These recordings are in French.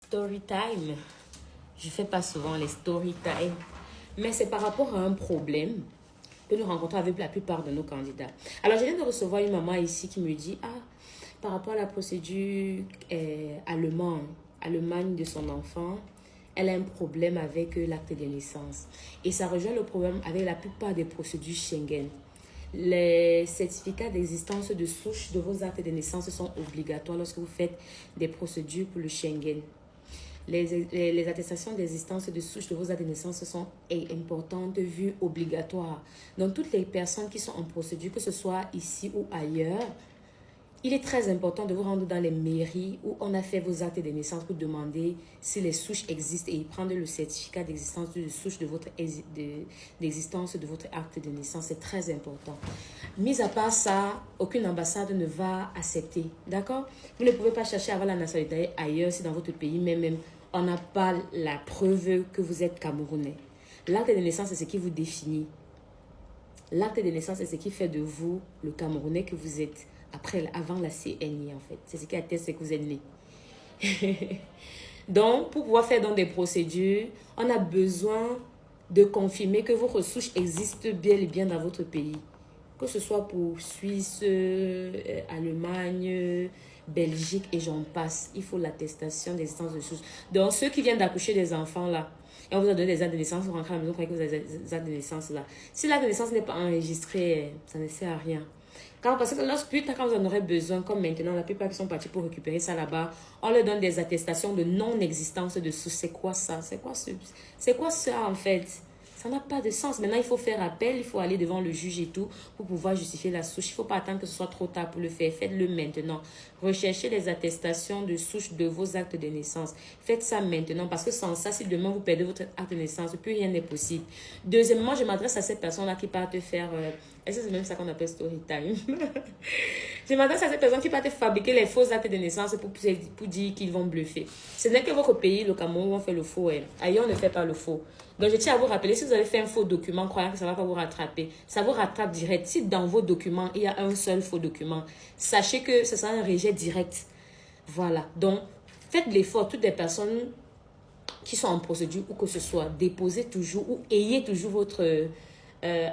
Story time. Je ne fais pas souvent les story time, mais c'est par rapport à un problème que nous rencontrons avec la plupart de nos candidats. Alors, je viens de recevoir une maman ici qui me dit, par rapport à la procédure Allemagne de son enfant, elle a un problème avec l'acte de naissance. Et ça rejoint le problème avec la plupart des procédures Schengen. Les certificats d'existence de souche de vos actes de naissance sont obligatoires lorsque vous faites des procédures pour le Schengen. Les attestations d'existence de souche de vos actes de naissance sont importantes, vues obligatoires. Donc, toutes les personnes qui sont en procédure, que ce soit ici ou ailleurs, il est très important de vous rendre dans les mairies où on a fait vos actes de naissance pour demander si les souches existent et prendre le certificat d'existence de souche d'existence de votre acte de naissance. C'est très important. Mis à part ça, aucune ambassade ne va accepter. D'accord? Vous ne pouvez pas chercher à avoir la nationalité ailleurs si dans votre pays, mais même on n'a pas la preuve que vous êtes Camerounais. L'acte de naissance, c'est ce qui vous définit. L'acte de naissance, c'est ce qui fait de vous le Camerounais que vous êtes. Avant la CNI, en fait. C'est ce qui atteste que vous êtes né. Donc, pour pouvoir faire dans des procédures, on a besoin de confirmer que vos souches existent bien et bien dans votre pays. Que ce soit pour Suisse, Allemagne, Belgique et j'en passe. Il faut l'attestation d'existence de souches. Donc, ceux qui viennent d'accoucher des enfants là, et on vous a donné des actes de naissance, vous rentrez à la maison, vous croyez que vous avez des actes de naissance là. Si l'acte de naissance n'est pas enregistré, ça ne sert à rien. Parce que plus tard, quand vous en aurez besoin, comme maintenant, la plupart qui sont partis pour récupérer ça là-bas, on leur donne des attestations de non-existence de souche. C'est quoi ça? C'est quoi ça en fait? Ça n'a pas de sens. Maintenant, il faut faire appel, il faut aller devant le juge et tout pour pouvoir justifier la souche. Il ne faut pas attendre que ce soit trop tard pour le faire. Faites-le maintenant. Recherchez les attestations de souche de vos actes de naissance. Faites ça maintenant parce que sans ça, si demain vous perdez votre acte de naissance, plus rien n'est possible. Deuxièmement, je m'adresse à ces personnes-là qui partent faire... Est-ce que c'est même ça qu'on appelle story time? Je m'adresse à ces personnes qui partent fabriquer les faux actes de naissance pour dire qu'ils vont bluffer. Ce n'est que votre pays, le Cameroun, où on fait le faux. Ailleurs, on ne fait pas le faux. Donc, je tiens à vous rappeler, si vous avez fait un faux document, croyant que ça ne va pas vous rattraper, ça vous rattrape direct. Si dans vos documents, il y a un seul faux document, sachez que ce sera un rejet direct. Voilà. Donc, faites l'effort. Toutes les personnes qui sont en procédure ou que ce soit, déposez toujours ou ayez toujours votre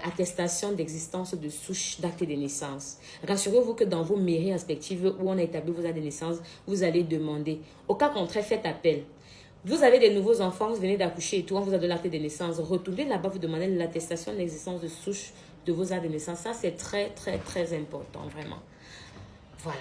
attestation d'existence de souche d'acte de naissance. Rassurez-vous que dans vos mairies respectives où on a établi vos actes de naissance, vous allez demander. Au cas contraire, faites appel. Vous avez des nouveaux enfants, vous venez d'accoucher et tout, on vous a donné l'acte de naissance. Retournez là-bas, vous demandez l'attestation d'existence de souche de vos actes de naissance. Ça, c'est très, très, très important, vraiment. Voilà.